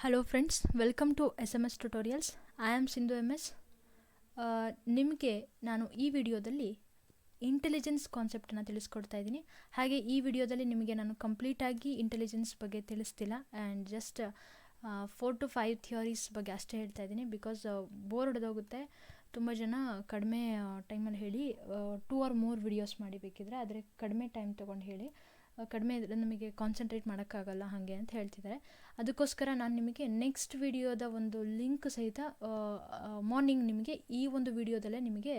Hello friends, welcome to SMS tutorials. I am Sindhu MS. ನಿಮಗೆ ನಾನು ಈ ವಿಡಿಯೋದಲ್ಲಿ ಇಂಟೆಲಿಜೆನ್ಸ್ ಕಾನ್ಸೆಪ್ಟನ್ನು ತಿಳಿಸ್ಕೊಡ್ತಾ ಇದ್ದೀನಿ. ಹಾಗೆ ಈ ವಿಡಿಯೋದಲ್ಲಿ ನಿಮಗೆ ನಾನು ಕಂಪ್ಲೀಟಾಗಿ ಇಂಟೆಲಿಜೆನ್ಸ್ ಬಗ್ಗೆ ತಿಳಿಸ್ತಿಲ್ಲ, ಆ್ಯಂಡ್ ಜಸ್ಟ್ 4 to 5 ಥಿಯರೀಸ್ ಬಗ್ಗೆ ಅಷ್ಟೇ ಹೇಳ್ತಾ ಇದ್ದೀನಿ. ಬಿಕಾಸ್ ಬೋರ್ ಹೊಡೆದೋಗುತ್ತೆ. ತುಂಬ ಜನ ಕಡಿಮೆ ಟೈಮಲ್ಲಿ ಹೇಳಿ 2 or more ವಿಡಿಯೋಸ್ ಮಾಡಿ ಬೇಕಿದ್ರೆ, ಆದರೆ ಕಡಿಮೆ ಟೈಮ್ ತೊಗೊಂಡು ಹೇಳಿ, ಕಡಿಮೆ ನಮಗೆ ಕಾನ್ಸಂಟ್ರೇಟ್ ಮಾಡೋಕ್ಕಾಗಲ್ಲ ಹಾಗೆ ಅಂತ ಹೇಳ್ತಿದ್ದಾರೆ. ಅದಕ್ಕೋಸ್ಕರ ನಾನು ನಿಮಗೆ ನೆಕ್ಸ್ಟ್ ವಿಡಿಯೋದ ಒಂದು ಲಿಂಕ್ ಸಹಿತ ಮಾರ್ನಿಂಗ್ ನಿಮಗೆ ಈ ಒಂದು ವಿಡಿಯೋದಲ್ಲೇ ನಿಮಗೆ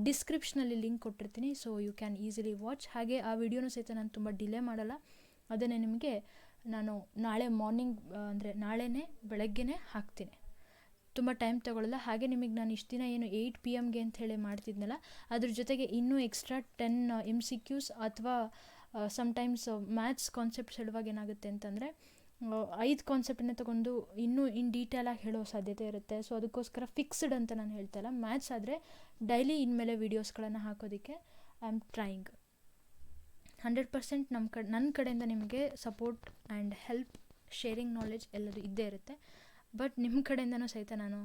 ಡಿಸ್ಕ್ರಿಪ್ಷನಲ್ಲಿ ಲಿಂಕ್ ಕೊಟ್ಟಿರ್ತೀನಿ. So you can easily watch. ಹಾಗೆ ಆ ವಿಡಿಯೋನೂ ಸಹಿತ ನಾನು ತುಂಬ ಡಿಲೇ ಮಾಡಲ್ಲ. ಅದನ್ನೇ ನಿಮಗೆ ನಾನು ನಾಳೆ ಮಾರ್ನಿಂಗ್ ಅಂದರೆ ನಾಳೆನೇ ಬೆಳಗ್ಗೆನೇ ಹಾಕ್ತೀನಿ. ತುಂಬ ಟೈಮ್ ತೊಗೊಳ್ಳಲ್ಲ. ಹಾಗೆ ನಿಮಗೆ ನಾನು ಇಷ್ಟು ದಿನ ಏನು 8 PM ಅಂತ ಹೇಳಿ ಮಾಡ್ತಿದ್ನಲ್ಲ, ಅದ್ರ ಜೊತೆಗೆ ಇನ್ನೂ ಎಕ್ಸ್ಟ್ರಾ 10 MCQs ಅಥವಾ ಸಮ್ಟೈಮ್ಸ್ ಮ್ಯಾಥ್ಸ್ ಕಾನ್ಸೆಪ್ಟ್ಸ್ ಹೇಳುವಾಗ ಏನಾಗುತ್ತೆ ಅಂತಂದರೆ 5 ಕಾನ್ಸೆಪ್ಟನ್ನೇ ತೊಗೊಂಡು ಇನ್ನೂ ಇನ್ ಡೀಟೇಲಾಗಿ ಹೇಳೋ ಸಾಧ್ಯತೆ ಇರುತ್ತೆ. ಸೊ ಅದಕ್ಕೋಸ್ಕರ ಫಿಕ್ಸ್ಡ್ ಅಂತ ನಾನು ಹೇಳ್ತಾ ಇಲ್ಲ. ಮ್ಯಾಥ್ಸ್ ಆದರೆ ಡೈಲಿ ಇನ್ಮೇಲೆ ವೀಡಿಯೋಸ್ಗಳನ್ನು ಹಾಕೋದಕ್ಕೆ ಐ ಆಮ್ ಟ್ರೈಯಿಂಗ್. 100% ನನ್ನ ಕಡೆಯಿಂದ ನಿಮಗೆ support and help, sharing knowledge ಎಲ್ಲದು ಇದ್ದೇ ಇರುತ್ತೆ. ಬಟ್ ನಿಮ್ಮ ಕಡೆಯಿಂದನೂ ಸಹಿತ ನಾನು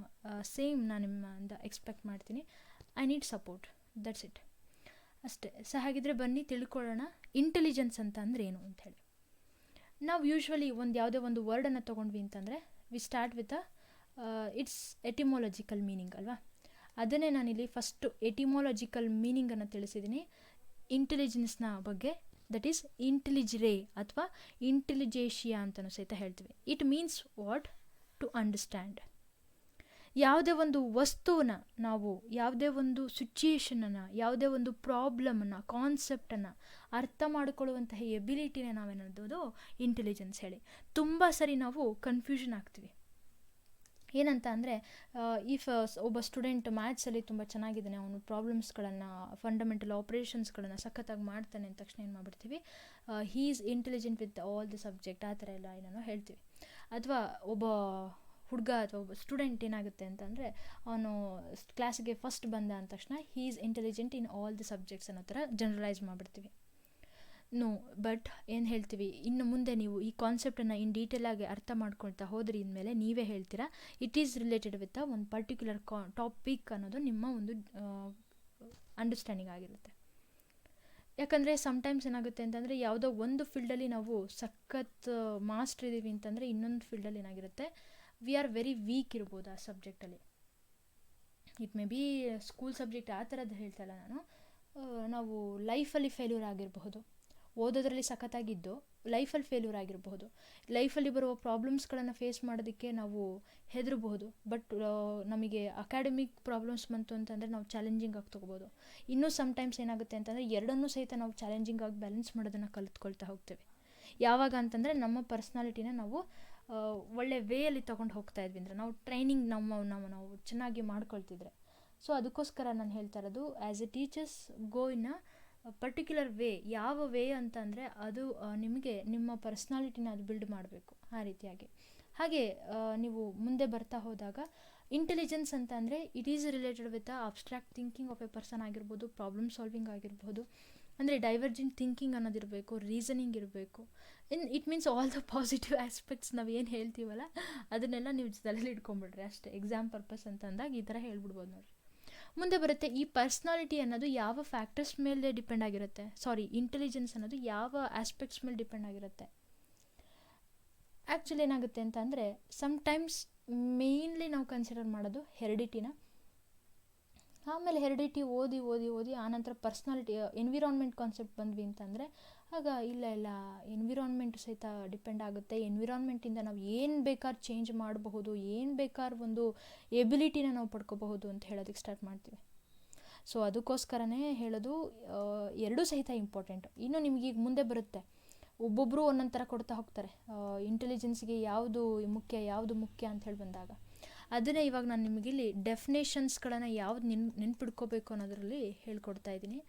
ಸೇಮ್ ನಾನು ನಿಮ್ಮಿಂದ ಎಕ್ಸ್ಪೆಕ್ಟ್ ಮಾಡ್ತೀನಿ. I need support, that's it ಅಷ್ಟೇ. ಸೊ ಹಾಗಿದ್ರೆ ಬನ್ನಿ ತಿಳ್ಕೊಳ್ಳೋಣ ಇಂಟೆಲಿಜೆನ್ಸ್ ಅಂತ ಅಂದರೆ ಏನು ಅಂಥೇಳಿ. ನಾವು ಯೂಶ್ವಲಿ ಯಾವುದೇ ಒಂದು ವರ್ಡನ್ನು ತೊಗೊಂಡ್ವಿ ಅಂತಂದರೆ we start with its etymological meaning ಅಲ್ವಾ. ಅದನ್ನೇ ನಾನಿಲ್ಲಿ ಫಸ್ಟು ಎಟಿಮೋಲಜಿಕಲ್ ಮೀನಿಂಗನ್ನು ತಿಳಿಸಿದ್ದೀನಿ ಇಂಟೆಲಿಜೆನ್ಸ್ನ ಬಗ್ಗೆ. ದಟ್ ಈಸ್ ಇಂಟೆಲಿಜಿರೇ ಅಥವಾ ಇಂಟೆಲಿಜೇಷಿಯಾ ಅಂತಲೂ ಸಹಿತ ಹೇಳ್ತೀವಿ. It means what? To understand. ಯಾವುದೇ ಒಂದು ವಸ್ತುವನ್ನು ನಾವು, ಯಾವುದೇ ಒಂದು ಸಿಚುಯೇಷನನ್ನು, ಯಾವುದೇ ಒಂದು ಪ್ರಾಬ್ಲಮನ್ನು, ಕಾನ್ಸೆಪ್ಟನ್ನು ಅರ್ಥ ಮಾಡಿಕೊಳ್ಳುವಂತಹ ಎಬಿಲಿಟಿನೇ ನಾವೇನೋದು ಇಂಟೆಲಿಜೆನ್ಸ್ ಹೇಳಿ. ತುಂಬ ಸರಿ ನಾವು ಕನ್ಫ್ಯೂಷನ್ ಆಗ್ತೀವಿ. ಏನಂತ ಅಂದರೆ, ಇಫ್ ಒಬ್ಬ ಸ್ಟೂಡೆಂಟ್ ಮ್ಯಾಥ್ಸಲ್ಲಿ ತುಂಬ ಚೆನ್ನಾಗಿದ್ದಾನೆ, ಅವನು ಪ್ರಾಬ್ಲಮ್ಸ್ಗಳನ್ನು, ಫಂಡಮೆಂಟಲ್ ಆಪ್ರೇಷನ್ಸ್ಗಳನ್ನು ಸಖತ್ತಾಗಿ ಮಾಡ್ತಾನೆ ಅಂದ ತಕ್ಷಣ ಏನು ಮಾಡಿಬಿಡ್ತೀವಿ, he is intelligent with all the subject, ಆ ಥರ ಎಲ್ಲ ಏನೋ ಹೇಳ್ತೀವಿ. ಅಥವಾ ಒಬ್ಬ ಹುಡುಗ ಅಥವಾ ಒಬ್ಬ ಸ್ಟೂಡೆಂಟ್ ಏನಾಗುತ್ತೆ ಅಂತಂದರೆ, ಅವನು ಕ್ಲಾಸಿಗೆ ಫಸ್ಟ್ ಬಂದ ಅಂದ ತಕ್ಷಣ ಹೀ is intelligent in all the subjects ಅನ್ನೋ ಥರ ಜನರಲೈಸ್ ಮಾಡಿಬಿಡ್ತೀವಿ. ನೋ, ಬಟ್ ಏನು ಹೇಳ್ತೀವಿ, ಇನ್ನು ಮುಂದೆ ನೀವು ಈ ಕಾನ್ಸೆಪ್ಟನ್ನು ಇನ್ ಡೀಟೇಲಾಗಿ ಅರ್ಥ ಮಾಡ್ಕೊಳ್ತಾ ಹೋದ್ರಿ ಇನ್ಮೇಲೆ ನೀವೇ ಹೇಳ್ತೀರಾ ಇಟ್ ಈಸ್ ರಿಲೇಟೆಡ್ ವಿತ್ ಒಂದು ಪರ್ಟಿಕ್ಯುಲರ್ ಟಾಪಿಕ್ ಅನ್ನೋದು ನಿಮ್ಮ ಒಂದು ಅಂಡರ್ಸ್ಟ್ಯಾಂಡಿಂಗ್ ಆಗಿರುತ್ತೆ. ಯಾಕಂದರೆ ಸಮ್ಟೈಮ್ಸ್ ಏನಾಗುತ್ತೆ ಅಂತಂದರೆ, ಯಾವುದೋ ಒಂದು ಫೀಲ್ಡಲ್ಲಿ ನಾವು ಸಖತ್ ಮಾಸ್ಟರ್ ಇದ್ದೀವಿ ಅಂತಂದರೆ, ಇನ್ನೊಂದು ಫೀಲ್ಡಲ್ಲಿ ಏನಾಗಿರುತ್ತೆ, ವಿ ಆರ್ ವೆರಿ ವೀಕ್ ಇರ್ಬೋದು ಆ ಸಬ್ಜೆಕ್ಟಲ್ಲಿ. It may be school subject ಆ ಥರದ್ದು ಹೇಳ್ತಾ ಇಲ್ಲ ನಾನು. ನಾವು ಲೈಫಲ್ಲಿ ಫೇಲ್ಯೂರ್ ಆಗಿರಬಹುದು, ಓದೋದ್ರಲ್ಲಿ ಸಖತ್ತಾಗಿದ್ದು ಲೈಫಲ್ಲಿ ಫೇಲ್ಯೂರ್ ಆಗಿರಬಹುದು, ಲೈಫಲ್ಲಿ ಬರುವ ಪ್ರಾಬ್ಲಮ್ಸ್ಗಳನ್ನು ಫೇಸ್ ಮಾಡೋದಕ್ಕೆ ನಾವು ಹೆದರಬಹುದು. ಬಟ್ ನಮಗೆ ಅಕಾಡೆಮಿಕ್ ಪ್ರಾಬ್ಲಮ್ಸ್ ಬಂತು ಅಂತಂದರೆ ನಾವು ಚಾಲೆಂಜಿಂಗ್ ಆಗಿ ತೊಗೋಬೋದು. ಇನ್ನೂ ಸಮ್ಟೈಮ್ಸ್ ಏನಾಗುತ್ತೆ ಅಂತಂದರೆ, ಎರಡನ್ನೂ ಸಹಿತ ನಾವು ಚಾಲೆಂಜಿಂಗ್ ಆಗಿ ಬ್ಯಾಲೆನ್ಸ್ ಮಾಡೋದನ್ನು ಕಲಿತ್ಕೊಳ್ತಾ ಹೋಗ್ತೇವೆ. ಯಾವಾಗ ಅಂತಂದರೆ, ನಮ್ಮ ಪರ್ಸ್ನಾಲಿಟಿನ ನಾವು ಒಳ್ಳೆ ವೇಯಲ್ಲಿ ತೊಗೊಂಡು ಹೋಗ್ತಾ ಇದ್ವಿ ಅಂದರೆ, ನಾವು ಟ್ರೈನಿಂಗ್ ನಾವು ಚೆನ್ನಾಗಿ ಮಾಡ್ಕೊಳ್ತಿದ್ರೆ. ಸೊ ಅದಕ್ಕೋಸ್ಕರ ನಾನು ಹೇಳ್ತಾ ಇರೋದು, as A teachers go in a particular way. ಯಾವ ವೇ ಅಂತಂದರೆ ಅದು ನಿಮಗೆ ನಿಮ್ಮ ಪರ್ಸ್ನಾಲಿಟಿನ ಅದು ಬಿಲ್ಡ್ ಮಾಡಬೇಕು ಆ ರೀತಿಯಾಗಿ. ಹಾಗೆ ನೀವು ಮುಂದೆ ಬರ್ತಾ ಹೋದಾಗ ಇಂಟೆಲಿಜೆನ್ಸ್ ಅಂತ ಅಂದರೆ it is related with abstract thinking of A person ಆಗಿರ್ಬೋದು, ಪ್ರಾಬ್ಲಮ್ ಸಾಲ್ವಿಂಗ್ ಆಗಿರ್ಬೋದು. ಅಂದರೆ ಡೈವರ್ಜೆಂಟ್ ಥಿಂಕಿಂಗ್ ಅನ್ನೋದಿರಬೇಕು, ರೀಸನಿಂಗ್ ಇರಬೇಕು. It means all the positive aspects ನಾವು ಏನು ಹೇಳ್ತೀವಲ್ಲ ಅದನ್ನೆಲ್ಲ ನೀವು ತಲೆಯಲ್ಲಿ ಇಟ್ಕೊಂಡ್ಬಿಡ್ರಿ ಅಷ್ಟೇ. ಎಕ್ಸಾಮ್ ಪರ್ಪಸ್ ಅಂತ ಅಂದಾಗ ಈ ಥರ ಹೇಳ್ಬಿಡ್ಬೋದು ನೋಡಿರಿ. ಮುಂದೆ ಬರುತ್ತೆ, ಈ ಪರ್ಸ್ನಾಲಿಟಿ ಅನ್ನೋದು ಯಾವ ಫ್ಯಾಕ್ಟರ್ಸ್ ಮೇಲೆ ಡಿಪೆಂಡ್ ಆಗಿರುತ್ತೆ, ಇಂಟೆಲಿಜೆನ್ಸ್ ಅನ್ನೋದು ಯಾವ ಆಸ್ಪೆಕ್ಟ್ಸ್ ಮೇಲೆ ಡಿಪೆಂಡ್ ಆಗಿರುತ್ತೆ. ಆ್ಯಕ್ಚುಲಿ ಏನಾಗುತ್ತೆ ಅಂತ ಅಂದರೆ, ಸಮ್ಟೈಮ್ಸ್ ಮೇಯ್ನ್ಲಿ ನಾವು ಕನ್ಸಿಡರ್ ಮಾಡೋದು ಹೆರಿಡಿಟಿನ. ಆಮೇಲೆ ಹೆರಿಡಿಟಿ ಓದಿ ಓದಿ ಓದಿ ಆನಂತರ ಪರ್ಸ್ನಾಲಿಟಿ, ಎನ್ವಿರಾನ್ಮೆಂಟ್ ಕಾನ್ಸೆಪ್ಟ್ ಬಂದ್ವಿ ಅಂತಂದರೆ, ಆಗ ಇಲ್ಲ ಎನ್ವಿರಾನ್ಮೆಂಟ್ ಸಹಿತ ಡಿಪೆಂಡ್ ಆಗುತ್ತೆ. ಎನ್ವಿರಾನ್ಮೆಂಟಿಂದ ನಾವು ಏನು ಬೇಕಾದ್ರೂ ಚೇಂಜ್ ಮಾಡಬಹುದು, ಏನು ಬೇಕಾದ್ರೂ ಒಂದು ಎಬಿಲಿಟಿನ ನಾವು ಪಡ್ಕೋಬಹುದು ಅಂತ ಹೇಳೋದಕ್ಕೆ ಸ್ಟಾರ್ಟ್ ಮಾಡ್ತೀವಿ. ಸೊ ಅದಕ್ಕೋಸ್ಕರನೇ ಹೇಳೋದು, ಎರಡೂ ಸಹಿತ ಇಂಪಾರ್ಟೆಂಟು. ಇನ್ನು ನಿಮಗೀಗ ಮುಂದೆ ಬರುತ್ತೆ, ಒಬ್ಬೊಬ್ಬರು ಒಂದೊಂದು ಥರ ಕೊಡ್ತಾ ಹೋಗ್ತಾರೆ ಇಂಟೆಲಿಜೆನ್ಸ್ಗೆ ಯಾವುದು ಮುಖ್ಯ ಅಂತ ಹೇಳಿ ಬಂದಾಗ. ಅದನ್ನೇ ಇವಾಗ ನಾನು ನಿಮಗಿಲ್ಲಿ ಡೆಫಿನೇಷನ್ಸ್ಗಳನ್ನು ಯಾವ್ದು ನೆನ್ಪಿಡ್ಕೋಬೇಕು ಅನ್ನೋದರಲ್ಲಿ ಹೇಳ್ಕೊಡ್ತಾ ಇದ್ದೀನಿ.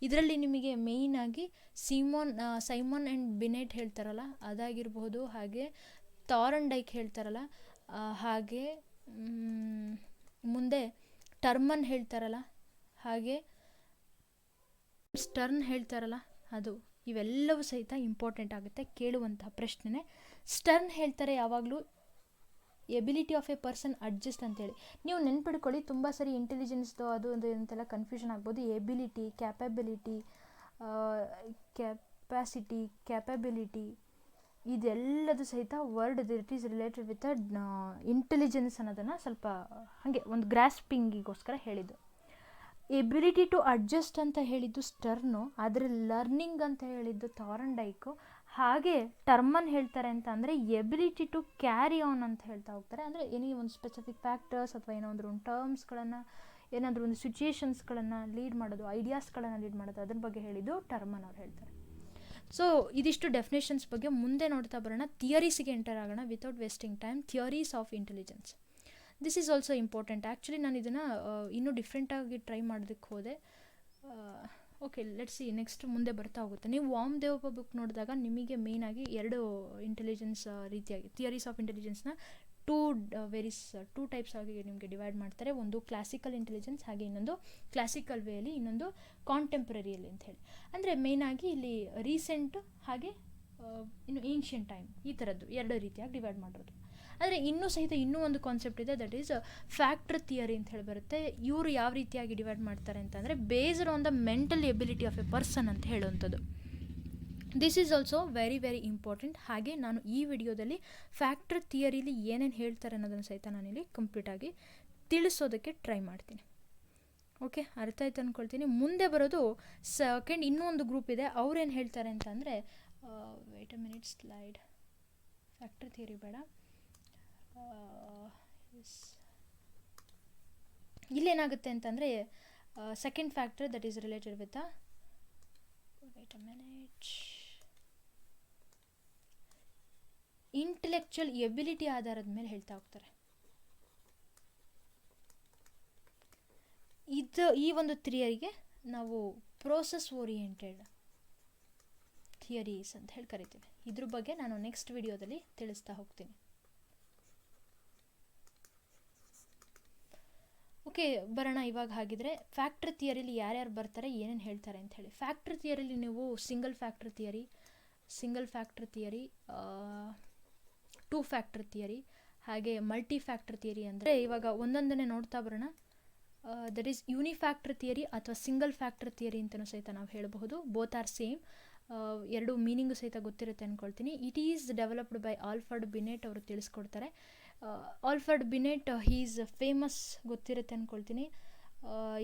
ಇದರಲ್ಲಿ ನಿಮಗೆ ಮೇಯ್ನಾಗಿ ಸೈಮನ್ ಆ್ಯಂಡ್ ಬಿನೆಟ್ ಹೇಳ್ತಾರಲ್ಲ ಅದಾಗಿರ್ಬೋದು, ಹಾಗೆ ಥಾರ್ನ್ಡೈಕ್ ಹೇಳ್ತಾರಲ್ಲ, ಹಾಗೆ ಮುಂದೆ ಟರ್ಮನ್ ಹೇಳ್ತಾರಲ್ಲ, ಹಾಗೆ ಸ್ಟರ್ನ್ ಹೇಳ್ತಾರಲ್ಲ ಅದು, ಇವೆಲ್ಲವೂ ಸಹಿತ ಇಂಪಾರ್ಟೆಂಟ್ ಆಗುತ್ತೆ. ಕೇಳುವಂತಹ ಪ್ರಶ್ನೆ. ಸ್ಟರ್ನ್ ಹೇಳ್ತಾರೆ ಯಾವಾಗಲೂ ability of A person adjust ಅಂತೇಳಿ. ನೀವು ನೆನ್ಪಿಡ್ಕೊಳ್ಳಿ, ತುಂಬ ಸರಿ ಇಂಟೆಲಿಜೆನ್ಸ್ದು ಅದು ಅಂತೆಲ್ಲ ಕನ್ಫ್ಯೂಷನ್ ಆಗ್ಬೋದು. ಎಬಿಲಿಟಿ, ಕ್ಯಾಪಬಿಲಿಟಿ, ಕೆಪಾಸಿಟಿ, ಕ್ಯಾಪಬಿಲಿಟಿ ಇದೆಲ್ಲದು ಸಹಿತ word it is related with intelligence ಅನ್ನೋದನ್ನು ಸ್ವಲ್ಪ ಹಾಗೆ ಒಂದು ಗ್ರಾಸ್ಪಿಂಗಿಗೋಸ್ಕರ ಹೇಳಿದ್ದು. ಎಬಿಲಿಟಿ ಟು ಅಡ್ಜಸ್ಟ್ ಅಂತ ಹೇಳಿದ್ದು ಸ್ಟರ್ನು, ಆದರೆ ಲರ್ನಿಂಗ್ ಅಂತ ಹೇಳಿದ್ದು ಥಾರ್ನ್ಡೈಕು. ಹಾಗೆ ಟರ್ಮನ್ ಹೇಳ್ತಾರೆ ಅಂತ ಅಂದರೆ ಎಬಿಲಿಟಿ ಟು ಕ್ಯಾರಿ ಆನ್ ಅಂತ ಹೇಳ್ತಾ ಹೋಗ್ತಾರೆ. ಅಂದರೆ ಏನೇ ಒಂದು ಸ್ಪೆಸಿಫಿಕ್ ಫ್ಯಾಕ್ಟರ್ಸ್ ಅಥವಾ ಏನಾದರೂ ಒಂದು ಟರ್ಮ್ಸ್ಗಳನ್ನು, ಏನಾದರೂ ಒಂದು ಸಿಚುಯೇಷನ್ಸ್ಗಳನ್ನು ಲೀಡ್ ಮಾಡೋದು, ಐಡಿಯಾಸ್ಗಳನ್ನು ಲೀಡ್ ಮಾಡೋದು, ಅದ್ರ ಬಗ್ಗೆ ಹೇಳಿದ್ದು ಟರ್ಮನ್ ಅವ್ರು ಹೇಳ್ತಾರೆ. ಸೊ ಇದಿಷ್ಟು ಡೆಫಿನೇಷನ್ಸ್ ಬಗ್ಗೆ ಮುಂದೆ ನೋಡ್ತಾ ಬರೋಣ. ಥಿಯರೀಸಿಗೆ ಎಂಟರ್ ಆಗೋಣ without wasting time. Theories of intelligence, this is also important. Actually ನಾನು ಇದನ್ನು ಇನ್ನೂ ಡಿಫ್ರೆಂಟಾಗಿ ಟ್ರೈ ಮಾಡೋದಕ್ಕೆ ಹೋದೆ. ಓಕೆ, ಲೆಟ್ಸ್ ಸಿ, ನೆಕ್ಸ್ಟ್ ಮುಂದೆ ಬರ್ತಾ ಹೋಗುತ್ತೆ. ನೀವು ವಾಮ್ ದೇವಪ್ಪ ಬುಕ್ ನೋಡಿದಾಗ ನಿಮಗೆ ಮೇಯ್ನಾಗಿ 2 ಇಂಟೆಲಿಜೆನ್ಸ್ ರೀತಿಯಾಗಿ ಥಿಯರೀಸ್ ಆಫ್ ಇಂಟೆಲಿಜೆನ್ಸ್ನ ಟೂ ಟೈಪ್ಸ್ ಆಗಿ ನಿಮಗೆ ಡಿವೈಡ್ ಮಾಡ್ತಾರೆ. ಒಂದು ಕ್ಲಾಸಿಕಲ್ ಇಂಟೆಲಿಜೆನ್ಸ್, ಹಾಗೆ ಇನ್ನೊಂದು ಕ್ಲಾಸಿಕಲ್ ವೇಯಲ್ಲಿ, ಇನ್ನೊಂದು ಕಾಂಟೆಂಪ್ರರಿಯಲ್ಲಿ ಅಂತ ಹೇಳಿ. ಅಂದರೆ ಮೇಯ್ನಾಗಿ ಇಲ್ಲಿ ರೀಸೆಂಟ್ ಹಾಗೆ ಇನ್ನು ಏನ್ಷಿಯಂಟ್ ಟೈಮ್, ಈ ಥರದ್ದು 2 ರೀತಿಯಾಗಿ ಡಿವೈಡ್ ಮಾಡಿರೋದು. ಆದರೆ ಇನ್ನೂ ಒಂದು ಕಾನ್ಸೆಪ್ಟ್ ಇದೆ, ದಟ್ ಈಸ್ ಫ್ಯಾಕ್ಟರ್ ಥಿಯರಿ ಅಂತ ಹೇಳಿ ಬರುತ್ತೆ. ಇವರು ಯಾವ ರೀತಿಯಾಗಿ ಡಿವೈಡ್ ಮಾಡ್ತಾರೆ ಅಂತಂದರೆ based on the mental ability of A person ಅಂತ ಹೇಳುವಂಥದ್ದು. This is also very very important. ಹಾಗೆ ನಾನು ಈ ವಿಡಿಯೋದಲ್ಲಿ ಫ್ಯಾಕ್ಟರ್ ಥಿಯರಿಲಿ ಏನೇನು ಹೇಳ್ತಾರೆ ಅನ್ನೋದನ್ನು ಸಹಿತ ನಾನಿಲ್ಲಿ ಕಂಪ್ಲೀಟಾಗಿ ತಿಳಿಸೋದಕ್ಕೆ ಟ್ರೈ ಮಾಡ್ತೀನಿ. ಓಕೆ, ಅರ್ಥ ಆಯ್ತು ಅಂದ್ಕೊಳ್ತೀನಿ. ಮುಂದೆ ಬರೋದು ಸೆಕೆಂಡ್ ಇನ್ನೂ ಒಂದು ಗ್ರೂಪ್ ಇದೆ. ಅವ್ರೇನು ಹೇಳ್ತಾರೆ ಅಂತ ಅಂದರೆ, wait a minute, slide factor theory ಬೇಡ, ಇಲ್ಲೇನಾಗುತ್ತೆ ಅಂತಂದರೆ second factor that is related with wait a minute intellectual ability ಆಧಾರದ ಮೇಲೆ ಹೇಳ್ತಾ ಹೋಗ್ತಾರೆ. ಈ ಒಂದು ಥಿಯರಿಗೆ ನಾವು ಪ್ರೋಸೆಸ್ ಓರಿಯೆಂಟೆಡ್ ಥಿಯರೀಸ್ ಅಂತ ಹೇಳಿ ಕರಿತೀವಿ. ಇದ್ರ ಬಗ್ಗೆ ನಾನು ನೆಕ್ಸ್ಟ್ ವಿಡಿಯೋದಲ್ಲಿ ತಿಳಿಸ್ತಾ ಹೋಗ್ತೀನಿ. ಓಕೆ, ಬರೋಣ ಇವಾಗ. ಹಾಗಿದ್ರೆ ಫ್ಯಾಕ್ಟರ್ ಥಿಯರಿಲಿ ಯಾರ್ಯಾರು ಬರ್ತಾರೆ, ಏನೇನು ಹೇಳ್ತಾರೆ ಅಂತ ಹೇಳಿ. ಫ್ಯಾಕ್ಟರ್ ಥಿಯರಿಲಿ ನೀವು single factor theory, 2 factor theory, ಹಾಗೆ ಮಲ್ಟಿ ಫ್ಯಾಕ್ಟರ್ ಥಿಯರಿ. ಅಂದರೆ ಇವಾಗ ಒಂದೊಂದನ್ನೇ ನೋಡ್ತಾ ಬರೋಣ. ದಟ್ ಈಸ್ ಯೂನಿಫ್ಯಾಕ್ಟರ್ ಥಿಯರಿ ಅಥವಾ ಸಿಂಗಲ್ ಫ್ಯಾಕ್ಟರ್ ಥಿಯರಿ ಅಂತಲೂ ಸಹಿತ ನಾವು ಹೇಳಬಹುದು. Both are same. 2 ಮೀನಿಂಗು ಸಹಿತ ಗೊತ್ತಿರುತ್ತೆ ಅಂದ್ಕೊಳ್ತೀನಿ. It is developed by Alfred Binet ಅವರು ತಿಳಿಸ್ಕೊಡ್ತಾರೆ. ಆಲ್ಫರ್ಡ್ ಬಿನೆಟ್ ಈಸ್ ಫೇಮಸ್, ಗೊತ್ತಿರುತ್ತೆ ಅಂದ್ಕೊಳ್ತೀನಿ.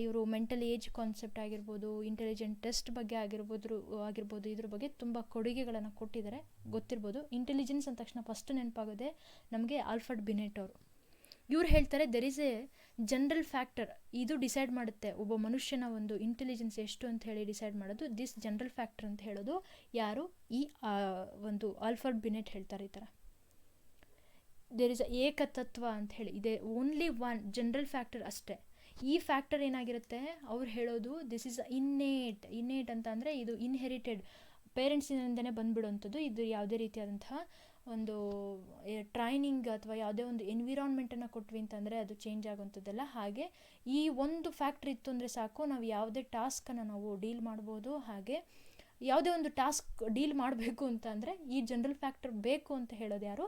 ಇವರು ಮೆಂಟಲ್ ಏಜ್ ಕಾನ್ಸೆಪ್ಟ್ ಆಗಿರ್ಬೋದು, ಇಂಟೆಲಿಜೆಂಟ್ ಟೆಸ್ಟ್ ಬಗ್ಗೆ ಆಗಿರ್ಬೋದು ಇದ್ರ ಬಗ್ಗೆ ತುಂಬ ಕೊಡುಗೆಗಳನ್ನು ಕೊಟ್ಟಿದ್ದಾರೆ, ಗೊತ್ತಿರ್ಬೋದು. ಇಂಟೆಲಿಜೆನ್ಸ್ ಅಂದ ತಕ್ಷಣ ಫಸ್ಟ್ ನೆನಪಾಗೋದೆ ನಮಗೆ ಆಲ್ಫರ್ಡ್ ಬಿನೆಟ್ ಅವರು. ಇವ್ರು ಹೇಳ್ತಾರೆ there is A general factor, ಇದು ಡಿಸೈಡ್ ಮಾಡುತ್ತೆ ಒಬ್ಬ ಮನುಷ್ಯನ ಒಂದು ಇಂಟೆಲಿಜೆನ್ಸ್ ಎಷ್ಟು ಅಂತ ಹೇಳಿ ಡಿಸೈಡ್ ಮಾಡೋದು. ದಿಸ್ ಜನರಲ್ ಫ್ಯಾಕ್ಟರ್ ಅಂತ ಹೇಳೋದು ಯಾರು, ಈ ಒಂದು ಆಲ್ಫರ್ಡ್ ಬಿನೆಟ್ ಹೇಳ್ತಾರೆ. ಈ ಥರ ದೇರ್ ಇಸ್ ಏಕತತ್ವ ಅಂತ ಹೇಳಿ ಇದೆ, ಓನ್ಲಿ ಒನ್ ಜನರಲ್ ಫ್ಯಾಕ್ಟರ್ ಅಷ್ಟೇ. ಈ ಫ್ಯಾಕ್ಟರ್ ಏನಾಗಿರುತ್ತೆ ಅವ್ರು ಹೇಳೋದು, ದಿಸ್ ಈಸ್ ಇನ್ನೇಟ್ ಅಂತ ಅಂದರೆ ಇದು ಇನ್ಹೆರಿಟೆಡ್, ಪೇರೆಂಟ್ಸಿನಿಂದನೇ ಬಂದುಬಿಡುವಂಥದ್ದು. ಇದು ಯಾವುದೇ ರೀತಿಯಾದಂತಹ ಒಂದು ಟ್ರೈನಿಂಗ್ ಅಥವಾ ಯಾವುದೇ ಒಂದು ಎನ್ವಿರಾನ್ಮೆಂಟನ್ನು ಕೊಟ್ವಿ ಅಂತಂದರೆ ಅದು ಚೇಂಜ್ ಆಗುವಂಥದ್ದಲ್ಲ. ಹಾಗೆ ಈ ಒಂದು ಫ್ಯಾಕ್ಟ್ರಿ ಇತ್ತು ಅಂದರೆ ಸಾಕು, ನಾವು ಯಾವುದೇ ಟಾಸ್ಕನ್ನು ನಾವು ಡೀಲ್ ಮಾಡ್ಬೋದು. ಹಾಗೆ ಯಾವುದೇ ಒಂದು ಟಾಸ್ಕ್ ಡೀಲ್ ಮಾಡಬೇಕು ಅಂತ ಅಂದರೆ ಈ ಜನರಲ್ ಫ್ಯಾಕ್ಟರ್ ಬೇಕು ಅಂತ ಹೇಳೋದು ಯಾರು,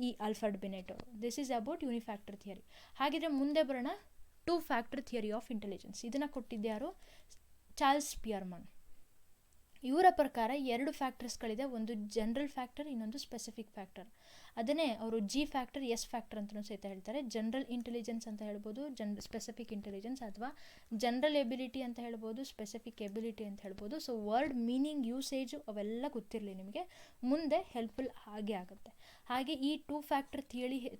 ಈ ಆಲ್ಫರ್ಡ್ ಬಿನೆಟ್ ಅವರು. This is about unifactor theory. ಹಾಗಿದ್ರೆ ಮುಂದೆ ಬರೋಣ 2 ಫ್ಯಾಕ್ಟರ್ ಥಿಯರಿ ಆಫ್ ಇಂಟೆಲಿಜೆನ್ಸ್. ಇದನ್ನು ಕೊಟ್ಟಿದ್ದ್ಯಾರು, ಚಾರ್ಲ್ಸ್ ಪಿಯರ್ಮನ್. ಇವರ ಪ್ರಕಾರ 2 ಫ್ಯಾಕ್ಟರ್ಸ್ಗಳಿದೆ, ಒಂದು ಜನರಲ್ ಫ್ಯಾಕ್ಟರ್, ಇನ್ನೊಂದು ಸ್ಪೆಸಿಫಿಕ್ ಫ್ಯಾಕ್ಟರ್. ಅದನ್ನೇ ಅವರು ಜಿ ಫ್ಯಾಕ್ಟರ್, ಎಸ್ ಫ್ಯಾಕ್ಟರ್ ಅಂತಲೂ ಸಹಿತ ಹೇಳ್ತಾರೆ. ಜನರಲ್ ಇಂಟೆಲಿಜೆನ್ಸ್ ಅಂತ ಹೇಳ್ಬೋದು, ಸ್ಪೆಸಿಫಿಕ್ ಇಂಟೆಲಿಜೆನ್ಸ್, ಅಥವಾ ಜನರಲ್ ಎಬಿಲಿಟಿ ಅಂತ ಹೇಳ್ಬೋದು, ಸ್ಪೆಸಿಫಿಕ್ ಎಬಿಲಿಟಿ ಅಂತ ಹೇಳ್ಬೋದು. ಸೊ ವರ್ಡ್ ಮೀನಿಂಗ್, ಯೂಸೇಜು ಅವೆಲ್ಲ ಗೊತ್ತಿರಲಿ ನಿಮಗೆ, ಮುಂದೆ ಹೆಲ್ಪ್ಫುಲ್ ಹಾಗೆ ಆಗುತ್ತೆ. ಹಾಗೆ ಈ 2 ಫ್ಯಾಕ್ಟರ್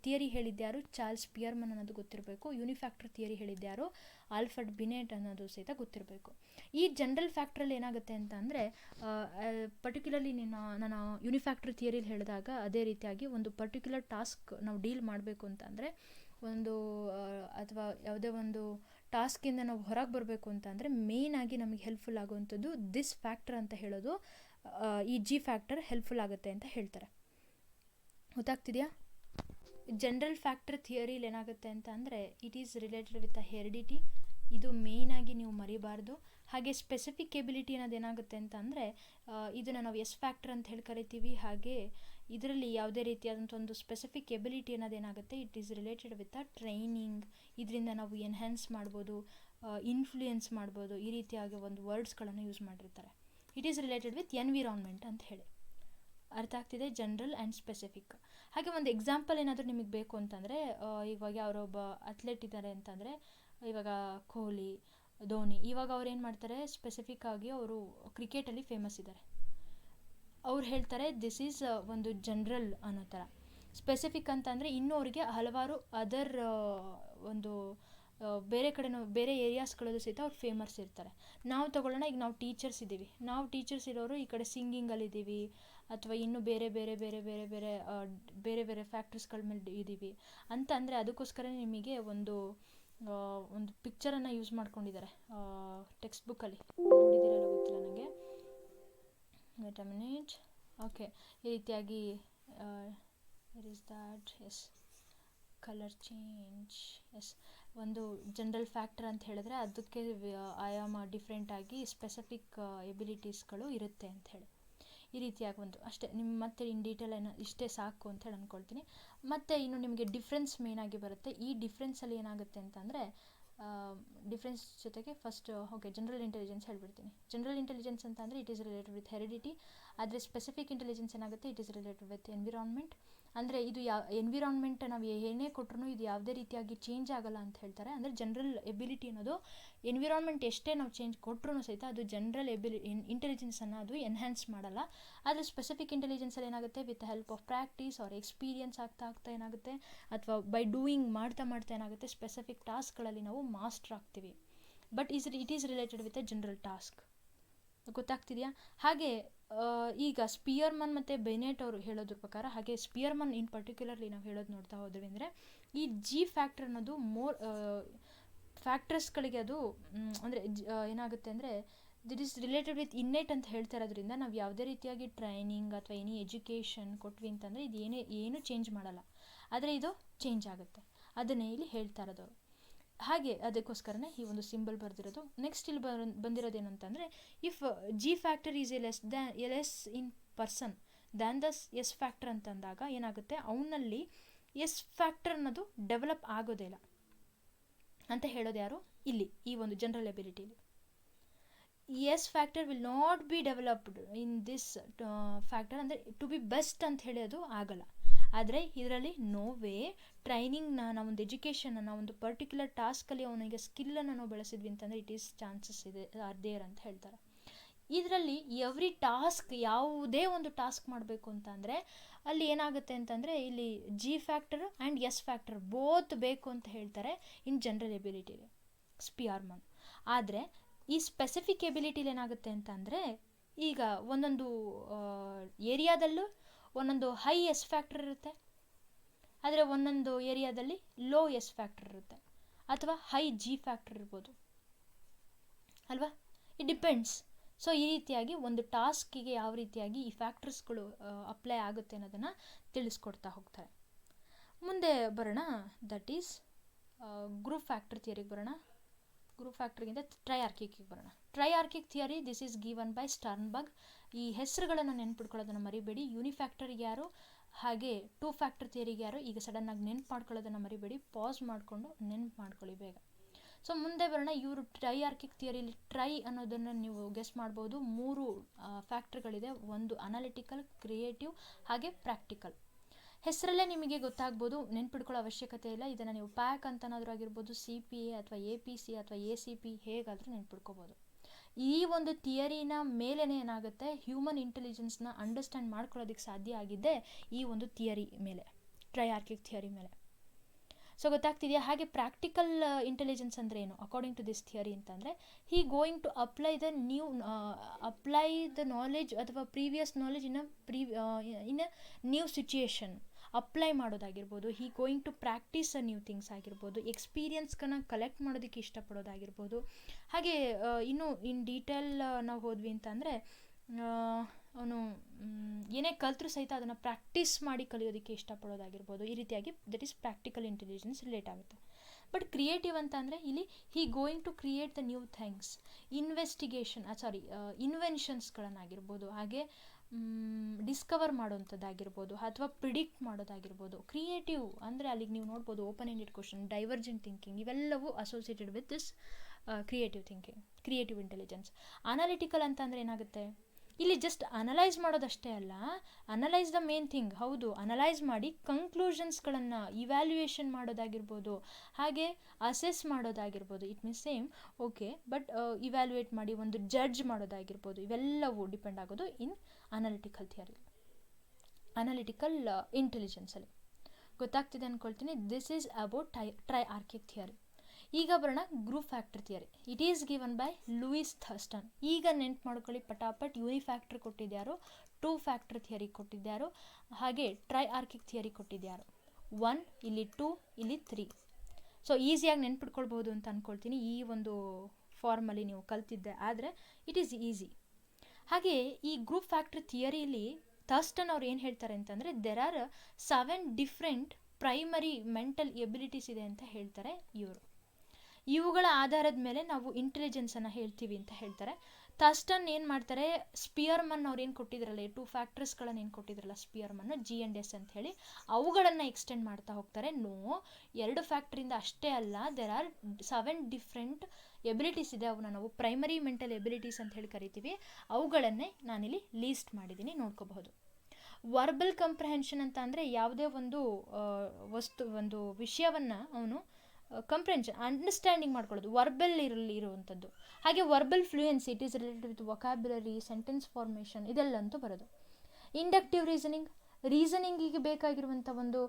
ಥಿಯರಿ ಹೇಳಿದ್ಯಾರು, ಚಾರ್ಲ್ಸ್ ಪಿಯರ್ಮನ್ ಅನ್ನೋದು ಗೊತ್ತಿರಬೇಕು. ಯೂನಿಫ್ಯಾಕ್ಟರ್ ಥಿಯರಿ ಹೇಳಿದ್ಯಾರು, ಆಲ್ಫರ್ಡ್ ಬಿನೆಟ್ ಅನ್ನೋದು ಸಹಿತ ಗೊತ್ತಿರಬೇಕು. ಈ ಜನರಲ್ ಫ್ಯಾಕ್ಟ್ರಲ್ಲಿ ಏನಾಗುತ್ತೆ ಅಂತ ಅಂದರೆ, ಪರ್ಟಿಕ್ಯುಲರ್ಲಿ ನಾನು ಯೂನಿಫ್ಯಾಕ್ಟರ್ ಥಿಯರಿಲಿ ಹೇಳಿದಾಗ ಅದೇ ರೀತಿಯಾಗಿ ಒಂದು ಪರ್ಟಿಕ್ಯುಲರ್ ಟಾಸ್ಕ್ ನಾವು ಡೀಲ್ ಮಾಡಬೇಕು ಅಂತ ಅಂದರೆ, ಒಂದು ಅಥವಾ ಯಾವುದೇ ಒಂದು ಟಾಸ್ಕಿಂದ ನಾವು ಹೊರಗೆ ಬರಬೇಕು ಅಂತ ಅಂದರೆ ಮೇಯ್ನಾಗಿ ನಮಗೆ ಹೆಲ್ಪ್ಫುಲ್ ಆಗುವಂಥದ್ದು ದಿಸ್ ಫ್ಯಾಕ್ಟರ್ ಅಂತ ಹೇಳೋದು, ಈ ಜಿ ಫ್ಯಾಕ್ಟರ್ ಹೆಲ್ಪ್ಫುಲ್ ಆಗುತ್ತೆ ಅಂತ ಹೇಳ್ತಾರೆ. ಗೊತ್ತಾಗ್ತಿದೆಯಾ? ಜನರಲ್ ಫ್ಯಾಕ್ಟರ್ ಥಿಯರಿಲಿ ಏನಾಗುತ್ತೆ ಅಂತ ಅಂದರೆ, it is related with heredity, ಇದು ಮೇಯ್ನಾಗಿ ನೀವು ಮರಿಬಾರ್ದು. ಹಾಗೆ ಸ್ಪೆಸಿಫಿಕ್ ಎಬಿಲಿಟಿ ಅನ್ನೋದು ಏನಾಗುತ್ತೆ ಅಂತ ಅಂದರೆ, ಇದನ್ನು ನಾವು ಎಸ್ ಫ್ಯಾಕ್ಟರ್ ಅಂತ ಹೇಳಿ ಕರಿತೀವಿ. ಹಾಗೆ ಇದರಲ್ಲಿ ಯಾವುದೇ ರೀತಿಯಾದಂಥ ಒಂದು ಸ್ಪೆಸಿಫಿಕ್ ಎಬಿಲಿಟಿ ಅನ್ನೋದೇನಾಗುತ್ತೆ, it is related with a training. ಇದರಿಂದ ನಾವು ಎನ್ಹ್ಯಾನ್ಸ್ ಮಾಡ್ಬೋದು, ಇನ್ಫ್ಲೂಯೆನ್ಸ್ ಮಾಡ್ಬೋದು, ಈ ರೀತಿಯಾಗಿ ಒಂದು ವರ್ಡ್ಸ್ಗಳನ್ನು ಯೂಸ್ ಮಾಡಿರ್ತಾರೆ. It is related with environment ಅಂತ ಹೇಳಿ. ಅರ್ಥ ಆಗ್ತಿದೆ? General and specific. ಹಾಗೆ ಒಂದು ಎಕ್ಸಾಂಪಲ್ ಏನಾದರೂ ನಿಮಗೆ ಬೇಕು ಅಂತಂದರೆ, ಇವಾಗ ಅವರೊಬ್ಬ ಅಥ್ಲೆಟ್ ಇದ್ದಾರೆ ಅಂತಂದರೆ, ಇವಾಗ ಕೊಹ್ಲಿ, ಧೋನಿ, ಇವಾಗ ಅವ್ರು ಏನು ಮಾಡ್ತಾರೆ, ಸ್ಪೆಸಿಫಿಕ್ ಆಗಿ ಅವರು ಕ್ರಿಕೆಟಲ್ಲಿ ಫೇಮಸ್ ಇದ್ದಾರೆ. ಅವ್ರು ಹೇಳ್ತಾರೆ ದಿಸ್ ಈಸ್ ಒಂದು ಜನರಲ್ ಅನ್ನೋ ಥರ. ಸ್ಪೆಸಿಫಿಕ್ ಅಂತಂದರೆ ಇನ್ನೂ ಅವರಿಗೆ ಹಲವಾರು ಅದರ್ ಒಂದು ಬೇರೆ ಕಡೆನೂ ಬೇರೆ ಏರಿಯಾಸ್ಗಳಲ್ಲೂ ಸಹಿತ ಅವ್ರು ಫೇಮಸ್ ಇರ್ತಾರೆ. ನಾವು ತಗೊಳ್ಳೋಣ, ಈಗ ನಾವು ಟೀಚರ್ಸ್ ಇದ್ದೀವಿ, ನಾವು ಟೀಚರ್ಸ್ ಇರೋರು ಈ ಕಡೆ ಸಿಂಗಿಂಗಲ್ಲಿದ್ದೀವಿ ಅಥವಾ ಇನ್ನೂ ಬೇರೆ ಬೇರೆ ಬೇರೆ ಬೇರೆ ಬೇರೆ ಬೇರೆ ಬೇರೆ ಫ್ಯಾಕ್ಟ್ರೀಸ್ಗಳ ಮೇಲೆ ಇದ್ದೀವಿ ಅಂತ ಅಂದರೆ, ಅದಕ್ಕೋಸ್ಕರ ನಿಮಗೆ ಒಂದು ಪಿಕ್ಚರನ್ನು ಯೂಸ್ ಮಾಡ್ಕೊಂಡಿದ್ದಾರೆ ಟೆಕ್ಸ್ಟ್ ಬುಕ್ಕಲ್ಲಿ. ನೋಡಿದ್ದೀರಲ್ಲ ಗೊತ್ತಿಲ್ಲ ನನಗೆ. Wait a minute. ಓಕೆ, ಈ ರೀತಿಯಾಗಿ where is that? Yes, colour change. Yes, ಒಂದು ಜನರಲ್ ಫ್ಯಾಕ್ಟರ್ ಅಂತ ಹೇಳಿದ್ರೆ ಅದಕ್ಕೆ ಆಯಾಮ ಡಿಫ್ರೆಂಟಾಗಿ ಸ್ಪೆಸಿಫಿಕ್ ಎಬಿಲಿಟೀಸ್ಗಳು ಇರುತ್ತೆ ಅಂತ ಹೇಳಿ. ಈ ರೀತಿಯಾಗಿ ಒಂದು ಅಷ್ಟೇ ನಿಮ್ಮ ಮತ್ತೆ ಇನ್ ಡೀಟೇಲ್ ಇಷ್ಟೇ ಸಾಕು ಅಂತ ಹೇಳಿ ಅಂದ್ಕೊಳ್ತೀನಿ. ಮತ್ತು ಇನ್ನು ನಿಮಗೆ ಡಿಫ್ರೆನ್ಸ್ ಮೇಯ್ನಾಗಿ ಬರುತ್ತೆ. ಈ ಡಿಫ್ರೆನ್ಸಲ್ಲಿ ಏನಾಗುತ್ತೆ ಅಂತಂದರೆ, ಡಿಫ್ರೆನ್ಸ್ ಜೊತೆಗೆ ಫಸ್ಟ್ ಓಕೆ ಜನರಲ್ ಇಂಟೆಲಿಜೆನ್ಸ್ ಹೇಳ್ಬಿಡ್ತೀನಿ. ಜನರಲ್ ಇಂಟೆಲಿಜೆನ್ಸ್ ಅಂತ ಅಂದರೆ it is related with heredity. ಆದರೆ ಸ್ಪೆಸಿಫಿಕ್ ಇಂಟೆಲಿಜೆನ್ಸ್ ಏನಾಗುತ್ತೆ, it is related with environment. ಅಂದರೆ ಇದು ಎನ್ವಿರಾನ್ಮೆಂಟ್ ನಾವು ಏನೇ ಕೊಟ್ಟರು ಇದು ಯಾವುದೇ ರೀತಿಯಾಗಿ ಚೇಂಜ್ ಆಗಲ್ಲ ಅಂತ ಹೇಳ್ತಾರೆ. ಅಂದರೆ ಜನರಲ್ ಎಬಿಲಿಟಿ ಅನ್ನೋದು ಎನ್ವಿರಾನ್ಮೆಂಟ್ ಎಷ್ಟೇ ನಾವು ಚೇಂಜ್ ಕೊಟ್ಟರು ಸಹಿತ ಅದು ಜನರಲ್ ಇಂಟೆಲಿಜೆನ್ಸನ್ನು ಅದು ಎನ್ಹ್ಯಾನ್ಸ್ ಮಾಡಲ್ಲ. ಆದರೆ ಸ್ಪೆಸಿಫಿಕ್ ಇಂಟೆಲಿಜೆನ್ಸಲ್ಲಿ ಏನಾಗುತ್ತೆ, with help of practice or experience ಆಗ್ತಾ ಏನಾಗುತ್ತೆ, ಅಥವಾ ಬೈ ಡೂಯಿಂಗ್ ಮಾಡ್ತಾ ಏನಾಗುತ್ತೆ, ಸ್ಪೆಸಿಫಿಕ್ ಟಾಸ್ಕ್ಗಳಲ್ಲಿ ನಾವು ಮಾಸ್ಟರ್ ಆಗ್ತೀವಿ. But it is related with a general task. ಗೊತ್ತಾಗ್ತಿದೆಯಾ? ಹಾಗೆ ಈಗ ಸ್ಪಿಯರ್ಮನ್ ಮತ್ತು ಬೆನೆಟ್ ಅವರು ಹೇಳೋದ್ರ ಪ್ರಕಾರ, ಹಾಗೆ ಸ್ಪಿಯರ್ಮನ್ ಇನ್ ಪರ್ಟಿಕ್ಯುಲರ್ಲಿ ನಾವು ಹೇಳೋದು ನೋಡ್ತಾ ಹೋದ್ವಿ ಅಂದರೆ, ಈ ಜಿ ಫ್ಯಾಕ್ಟರ್ ಅನ್ನೋದು ಫ್ಯಾಕ್ಟರ್ಸ್ಗಳಿಗೆ ಅದು ಅಂದರೆ ಏನಾಗುತ್ತೆ ಅಂದರೆ that is related with innate ಅಂತ ಹೇಳ್ತಾ ಇರೋದ್ರಿಂದ ನಾವು ಯಾವುದೇ ರೀತಿಯಾಗಿ ಟ್ರೈನಿಂಗ್ ಅಥವಾ ಎನಿ ಎಜುಕೇಷನ್ ಕೊಟ್ವಿ ಅಂತಂದರೆ ಇದು ಏನೂ ಚೇಂಜ್ ಮಾಡಲ್ಲ. ಆದರೆ ಇದು ಚೇಂಜ್ ಆಗುತ್ತೆ, ಅದನ್ನೇ ಇಲ್ಲಿ ಹೇಳ್ತಾ ಇರೋದು. ಹಾಗೆ ಅದಕ್ಕೋಸ್ಕರನೇ ಈ ಒಂದು ಸಿಂಬಲ್ ಬರೆದಿರೋದು. ನೆಕ್ಸ್ಟ್ ಇಲ್ಲಿ ಬಂದಿರೋದೇನು ಅಂತಂದರೆ, if G factor is a less in person than the S factor ಅಂತಂದಾಗ ಏನಾಗುತ್ತೆ, ಅವನಲ್ಲಿ ಎಸ್ ಫ್ಯಾಕ್ಟರ್ ಅನ್ನೋದು ಡೆವಲಪ್ ಆಗೋದೇ ಇಲ್ಲ ಅಂತ ಹೇಳೋದು ಯಾರು ಇಲ್ಲಿ ಈ ಒಂದು ಜನರಲ್ ಎಬಿಲಿಟಿಲಿ. S factor will not be developed in this factor, ಅಂದರೆ ಟು ಬಿ ಬೆಸ್ಟ್ ಅಂತ ಹೇಳಿ ಅದು ಆಗಲ್ಲ. ಆದರೆ ಇದರಲ್ಲಿ ನೋ ವೇ ಟ್ರೈನಿಂಗ್ನ ನಾವೊಂದು ಎಜುಕೇಷನ್ನ ನಾವೊಂದು ಪರ್ಟಿಕ್ಯುಲರ್ ಟಾಸ್ಕಲ್ಲಿ ಅವನಿಗೆ ಸ್ಕಿಲ್ಲನ್ನು ನಾವು ಬೆಳೆಸಿದ್ವಿ ಅಂತಂದರೆ ಇಟ್ ಈಸ್ ಚಾನ್ಸಸ್ ಇದೆ ಆರ್ ದೇರ್ ಅಂತ ಹೇಳ್ತಾರೆ. ಇದರಲ್ಲಿ ಎವ್ರಿ ಟಾಸ್ಕ್, ಯಾವುದೇ ಒಂದು ಟಾಸ್ಕ್ ಮಾಡಬೇಕು ಅಂತ ಅಂದರೆ ಅಲ್ಲಿ ಏನಾಗುತ್ತೆ ಅಂತಂದರೆ ಇಲ್ಲಿ G factor and S factor both ಬೇಕು ಅಂತ ಹೇಳ್ತಾರೆ ಇನ್ ಜನರಲ್ ಎಬಿಲಿಟಿಲಿ ಸ್ಪಿಯರ್ಮನ್. ಆದರೆ ಈ ಸ್ಪೆಸಿಫಿಕ್ ಎಬಿಲಿಟಿಲಿ ಏನಾಗುತ್ತೆ ಅಂತ ಅಂದರೆ, ಈಗ ಒಂದೊಂದು ಏರಿಯಾದಲ್ಲೂ ಒಂದೊಂದು ಹೈ ಎಸ್ ಫ್ಯಾಕ್ಟರ್ ಇರುತ್ತೆ, ಆದರೆ ಒಂದೊಂದು ಏರಿಯಾದಲ್ಲಿ ಲೋ ಎಸ್ ಫ್ಯಾಕ್ಟರ್ ಇರುತ್ತೆ, ಅಥವಾ ಹೈ ಜಿ ಫ್ಯಾಕ್ಟರ್ ಇರ್ಬೋದು ಅಲ್ವಾ, ಇಟ್ ಡಿಪೆಂಡ್ಸ್. ಸೊ ಈ ರೀತಿಯಾಗಿ ಒಂದು ಟಾಸ್ಕಿಗೆ ಯಾವ ರೀತಿಯಾಗಿ ಈ ಫ್ಯಾಕ್ಟರ್ಸ್ಗಳು ಅಪ್ಲೈ ಆಗುತ್ತೆ ಅನ್ನೋದನ್ನು ತಿಳಿಸ್ಕೊಡ್ತಾ ಹೋಗ್ತಾರೆ. ಮುಂದೆ ಬರೋಣ, ದಟ್ ಈಸ್ ಗ್ರೂಪ್ ಫ್ಯಾಕ್ಟರ್ ಥಿಯರಿಗೆ ಬರೋಣ. ಗ್ರೂಪ್ ಫ್ಯಾಕ್ಟರ್ಗಿಂತ ಟ್ರೈಆರ್ಕಿಕ್ಗೆ ಬರೋಣ. Triarchic theory this is given by Sternberg. ಈ ಹೆಸರುಗಳನ್ನು ನೆನ್ಪಿಟ್ಕೊಳ್ಳೋದನ್ನು ಮರಿಬೇಡಿ. ಯೂನಿಫ್ಯಾಕ್ಟರ್ಗೆ ಯಾರು, ಹಾಗೆ ಟೂ ಫ್ಯಾಕ್ಟರ್ ಥಿಯರಿಗೆ ಯಾರು, ಈಗ ಸಡನ್ನಾಗಿ ನೆನ್ಪು ಮಾಡ್ಕೊಳ್ಳೋದನ್ನು ಮರಿಬೇಡಿ, ಪಾಸ್ ಮಾಡಿಕೊಂಡು ನೆನ್ಪು ಮಾಡ್ಕೊಳ್ಳಿ ಬೇಗ. ಸೊ ಮುಂದೆ ಬರೋಣ. ಇವರು ಟ್ರೈಆರ್ಕಿಕ್ ಥಿಯರಿಲಿ ಟ್ರೈ ಅನ್ನೋದನ್ನು ನೀವು ಗೆಸ್ ಮಾಡ್ಬೋದು. 3 ಫ್ಯಾಕ್ಟರ್ಗಳಿದೆ, ಒಂದು ಅನಾಲಿಟಿಕಲ್, ಕ್ರಿಯೇಟಿವ್ ಹಾಗೆ ಪ್ರಾಕ್ಟಿಕಲ್. ಹೆಸರಲ್ಲೇ ನಿಮಗೆ ಗೊತ್ತಾಗ್ಬೋದು, ನೆನ್ಪಿಡ್ಕೊಳ್ಳೋ ಅವಶ್ಯಕತೆ ಇಲ್ಲ. ಇದನ್ನು ನೀವು ಪ್ಯಾಕ್ ಅಂತನಾದರೂ ಆಗಿರ್ಬೋದು, CPA ಅಥವಾ APC ಅಥವಾ ACP ಹೇಗಾದರೂ ನೆನ್ಪಿಡ್ಕೋಬೋದು. ಈ ಒಂದು ಥಿಯರಿನ ಮೇಲೇ ಏನಾಗುತ್ತೆ, ಹ್ಯೂಮನ್ ಇಂಟೆಲಿಜೆನ್ಸ್ನ ಅಂಡರ್ಸ್ಟ್ಯಾಂಡ್ ಮಾಡ್ಕೊಳ್ಳೋದಕ್ಕೆ ಸಾಧ್ಯ ಆಗಿದೆ ಈ ಒಂದು ಥಿಯರಿ ಮೇಲೆ, ಟ್ರೈಆರ್ಕಿಕ್ ಥಿಯರಿ ಮೇಲೆ. ಸೊ ಗೊತ್ತಾಗ್ತಿದೆಯಾ? ಹಾಗೆ ಪ್ರಾಕ್ಟಿಕಲ್ ಇಂಟೆಲಿಜೆನ್ಸ್ ಅಂದರೆ ಏನು ಅಕಾರ್ಡಿಂಗ್ ಟು ದಿಸ್ ಥಿಯರಿ ಅಂತಂದರೆ, he going to apply the knowledge ಅಥವಾ previous knowledge in a new situation apply ಮಾಡೋದಾಗಿರ್ಬೋದು, he going to practise a new things ಆಗಿರ್ಬೋದು, ಎಕ್ಸ್ಪೀರಿಯನ್ಸ್ಗಳನ್ನ ಕಲೆಕ್ಟ್ ಮಾಡೋದಕ್ಕೆ ಇಷ್ಟಪಡೋದಾಗಿರ್ಬೋದು. ಹಾಗೆ ಇನ್ನೂ ಇನ್ ಡೀಟೇಲ್ ನಾವು ಹೋದ್ವಿ ಅಂತಂದರೆ, ಅವನು ಏನೇ ಕಲ್ತರೂ ಸಹಿತ ಅದನ್ನು ಪ್ರಾಕ್ಟೀಸ್ ಮಾಡಿ ಕಲಿಯೋದಕ್ಕೆ ಇಷ್ಟಪಡೋದಾಗಿರ್ಬೋದು. ಈ ರೀತಿಯಾಗಿ that is practical intelligence relate ಆಗುತ್ತೆ. ಬಟ್ ಕ್ರಿಯೇಟಿವ್ ಅಂತ ಅಂದರೆ ಇಲ್ಲಿ he going to create the new things, ಇನ್ವೆನ್ಷನ್ಸ್ಗಳನ್ನಾಗಿರ್ಬೋದು, ಹಾಗೆ ಡಿಸ್ಕವರ್ ಮಾಡೋಂಥದ್ದಾಗಿರ್ಬೋದು ಅಥವಾ ಪ್ರಿಡಿಕ್ಟ್ ಮಾಡೋದಾಗಿರ್ಬೋದು. ಕ್ರಿಯೇಟಿವ್ ಅಂದರೆ ಅಲ್ಲಿಗೆ ನೀವು ನೋಡ್ಬೋದು open ended question, divergent thinking, ಇವೆಲ್ಲವೂ associated with this creative thinking, creative intelligence. Analytical ಅಂತ ಅಂದರೆ ಏನಾಗುತ್ತೆ, ಇಲ್ಲಿ ಜಸ್ಟ್ ಅನಲೈಸ್ ಮಾಡೋದಷ್ಟೇ ಅಲ್ಲ, ಅನಲೈಸ್ ದ ಮೇನ್ ಥಿಂಗ್. ಹೌದು, ಅನಲೈಸ್ ಮಾಡಿ ಕಂಕ್ಲೂಷನ್ಸ್ಗಳನ್ನು ಇವ್ಯಾಲ್ಯೂಯೇಷನ್ ಮಾಡೋದಾಗಿರ್ಬೋದು, ಹಾಗೆ ಅಸೆಸ್ ಮಾಡೋದಾಗಿರ್ಬೋದು. It means same, okay, but evaluate ಮಾಡಿ ಒಂದು ಜಡ್ಜ್ ಮಾಡೋದಾಗಿರ್ಬೋದು. ಇವೆಲ್ಲವೂ ಡಿಪೆಂಡ್ ಆಗೋದು ಇನ್ ಅನಾಲಿಟಿಕಲ್ ಥಿಯರಿ, ಅನಾಲಿಟಿಕಲ್ ಇಂಟೆಲಿಜೆನ್ಸಲ್ಲಿ. ಗೊತ್ತಾಗ್ತಿದೆ ಅಂದ್ಕೊಳ್ತೀನಿ. This is about triarchic theory. ಈಗ ಬರೋಣ group factor theory. It is given by Louis Thurston. ಈಗ ನೆನ್ಪು ಮಾಡ್ಕೊಳ್ಳಿ ಪಟಾಪಟ್. ಯೂನಿಫ್ಯಾಕ್ಟರ್ ಕೊಟ್ಟಿದ್ಯಾರು, ಟೂ ಫ್ಯಾಕ್ಟರ್ ಥಿಯರಿ ಕೊಟ್ಟಿದ್ಯಾರು, ಹಾಗೆ ಟ್ರೈಆರ್ಕಿಕ್ ಥಿಯರಿ ಕೊಟ್ಟಿದ್ಯಾರು. 1 ಇಲ್ಲಿ 2 ಇಲ್ಲಿ 3. ಸೊ ಈಸಿಯಾಗಿ ನೆನ್ಪಿಟ್ಕೊಳ್ಬೋದು ಅಂತ ಅಂದ್ಕೊಳ್ತೀನಿ ಈ ಒಂದು ಫಾರ್ಮಲ್ಲಿ ನೀವು ಕಲ್ತಿದ್ದೆ ಆದರೆ ಇಟ್ ಈಸ್ ಈಸಿ. ಹಾಗೆ ಈ ಗ್ರೂಪ್ ಫ್ಯಾಕ್ಟರ್ ಥಿಯರಿಲಿ ಥರ್ಸ್ಟನ್ ಅವ್ರು ಏನು ಹೇಳ್ತಾರೆ ಅಂತಂದರೆ, there are 7 different primary mental abilities ಇದೆ ಅಂತ ಹೇಳ್ತಾರೆ ಇವರು. ಇವುಗಳ ಆಧಾರದ ಮೇಲೆ ನಾವು ಇಂಟೆಲಿಜೆನ್ಸನ್ನು ಹೇಳ್ತೀವಿ ಅಂತ ಹೇಳ್ತಾರೆ. ಥರ್ಸ್ಟನ್ ಏನು ಮಾಡ್ತಾರೆ, ಸ್ಪಿಯರ್ಮನ್ ಅವ್ರು ಏನು ಕೊಟ್ಟಿದ್ರಲ್ಲ, 2 ಫ್ಯಾಕ್ಟರ್ಸ್ಗಳನ್ನು ಏನು ಕೊಟ್ಟಿದ್ರಲ್ಲ ಸ್ಪಿಯರ್ಮನ್, G&S ಅಂತ ಹೇಳಿ, ಅವುಗಳನ್ನು ಎಕ್ಸ್ಟೆಂಡ್ ಮಾಡ್ತಾ ಹೋಗ್ತಾರೆ. 2 ಫ್ಯಾಕ್ಟ್ರಿಂದ ಅಷ್ಟೇ ಅಲ್ಲ, ದೆರ್ ಆರ್ 7 ಡಿಫ್ರೆಂಟ್ ಎಬಿಲಿಟೀಸ್ ಇದೆ. ಅವನ್ನ ನಾವು ಪ್ರೈಮರಿ ಮೆಂಟಲ್ ಎಬಿಲಿಟೀಸ್ ಅಂತ ಹೇಳಿ ಕರಿತೀವಿ. ಅವುಗಳನ್ನೇ ನಾನಿಲ್ಲಿ ಲೀಸ್ಟ್ ಮಾಡಿದ್ದೀನಿ, ನೋಡ್ಕೋಬಹುದು. ವರ್ಬಲ್ ಕಂಪ್ರಹೆನ್ಷನ್ ಅಂತ ಅಂದರೆ ಯಾವುದೇ ಒಂದು ಒಂದು ವಿಷಯವನ್ನು ಅವನು ಕಂಪ್ರೆನ್ಷನ್, ಅಂಡರ್ಸ್ಟ್ಯಾಂಡಿಂಗ್ ಮಾಡ್ಕೊಳ್ಳೋದು, ವರ್ಬಲ್ ಇರುವಂಥದ್ದು. ಹಾಗೆ verbal fluency, it is related with vocabulary, sentence formation, ಇದೆಲ್ಲಂತೂ ಬರೋದು. ಇಂಡಕ್ಟಿವ್ ರೀಸನಿಂಗಿಗೆ ಬೇಕಾಗಿರುವಂಥ ಒಂದು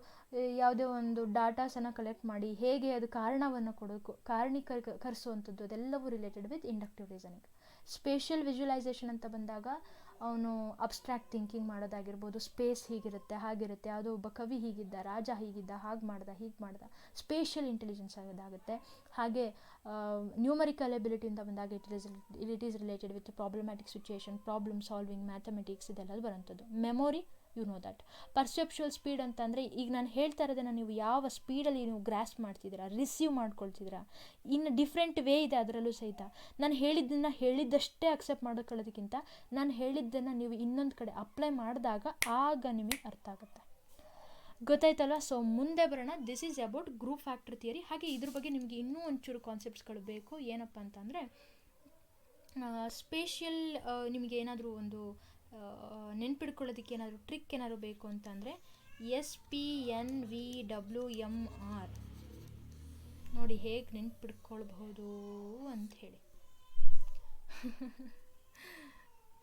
ಯಾವುದೇ ಒಂದು ಡಾಟಾಸನ್ನು ಕಲೆಕ್ಟ್ ಮಾಡಿ ಹೇಗೆ ಅದು ಕಾರಣವನ್ನು ಕೊಡೋಕು, ಕಾರಣೀಕರಿಸುವಂಥದ್ದು, ಅದೆಲ್ಲವೂ related with inductive reasoning. Spatial visualisation ಅಂತ ಬಂದಾಗ ಅವನು ಅಬ್ಸ್ಟ್ರಾಕ್ಟ್ ಥಿಂಕಿಂಗ್ ಮಾಡೋದಾಗಿರ್ಬೋದು. ಸ್ಪೇಸ್ ಹೀಗಿರುತ್ತೆ, ಹಾಗಿರುತ್ತೆ, ಯಾವುದೋ ಒಬ್ಬ ಕವಿ ಹೀಗಿದ್ದ, ರಾಜ ಹೀಗಿದ್ದ, ಹಾಗೆ ಮಾಡ್ದ, ಹೀಗೆ ಮಾಡ್ದ, ಸ್ಪೇಷಿಯಲ್ ಇಂಟೆಲಿಜೆನ್ಸ್ ಆಗೋದಾಗುತ್ತೆ. ಹಾಗೆ ನ್ಯೂಮರಿಕಲ್ ಎಬಿಲಿಟಿ ಅಂತ ಬಂದಾಗ it is related with problematic situation, problem solving, mathematics, ಇದೆಲ್ಲ ಬರೋಂಥದ್ದು. Memory, you know that. Perceptual speed ಅಂತ ಅಂದರೆ ಈಗ ನಾನು ಹೇಳ್ತಾ ಇರೋದನ್ನು ನೀವು ಯಾವ ಸ್ಪೀಡಲ್ಲಿ ನೀವು ಗ್ರಾಸ್ ಮಾಡ್ತಿದ್ದೀರಾ, ರಿಸೀವ್ ಮಾಡ್ಕೊಳ್ತಿದ್ದೀರಾ, ಇನ್ನು ಡಿಫ್ರೆಂಟ್ ವೇ ಇದೆ ಅದರಲ್ಲೂ ಸಹಿತ. ನಾನು ಹೇಳಿದ್ದನ್ನು ಹೇಳಿದ್ದಷ್ಟೇ ಅಕ್ಸೆಪ್ಟ್ ಮಾಡ್ಕೊಳ್ಳೋದಕ್ಕಿಂತ ನಾನು ಹೇಳಿದ್ದನ್ನು ನೀವು ಇನ್ನೊಂದು ಕಡೆ ಅಪ್ಲೈ ಮಾಡಿದಾಗ ಆಗ ನಿಮಗೆ ಅರ್ಥ ಆಗುತ್ತೆ. ಗೊತ್ತಾಯ್ತಲ್ವ? ಸೊ ಮುಂದೆ ಬರೋಣ. This is about group factor theory. ಹಾಗೆ ಇದ್ರ ಬಗ್ಗೆ ನಿಮಗೆ ಇನ್ನೂ ಒಂಚೂರು ಕಾನ್ಸೆಪ್ಟ್ಸ್ಗಳು ಬೇಕು. ಏನಪ್ಪ ಅಂತಂದರೆ, ಸ್ಪೇಷಿಯಲ್ ನಿಮಗೆ ಏನಾದರೂ ಒಂದು ನೆನ್ಪಿಡ್ಕೊಳ್ಳೋದಕ್ಕೆ ಏನಾದರೂ ಟ್ರಿಕ್ ಏನಾದರೂ ಬೇಕು ಅಂತಂದರೆ SPNVWMR ನೋಡಿ ಹೇಗೆ ನೆನ್ಪಿಡ್ಕೊಳ್ಬಹುದು ಅಂತ ಹೇಳಿ.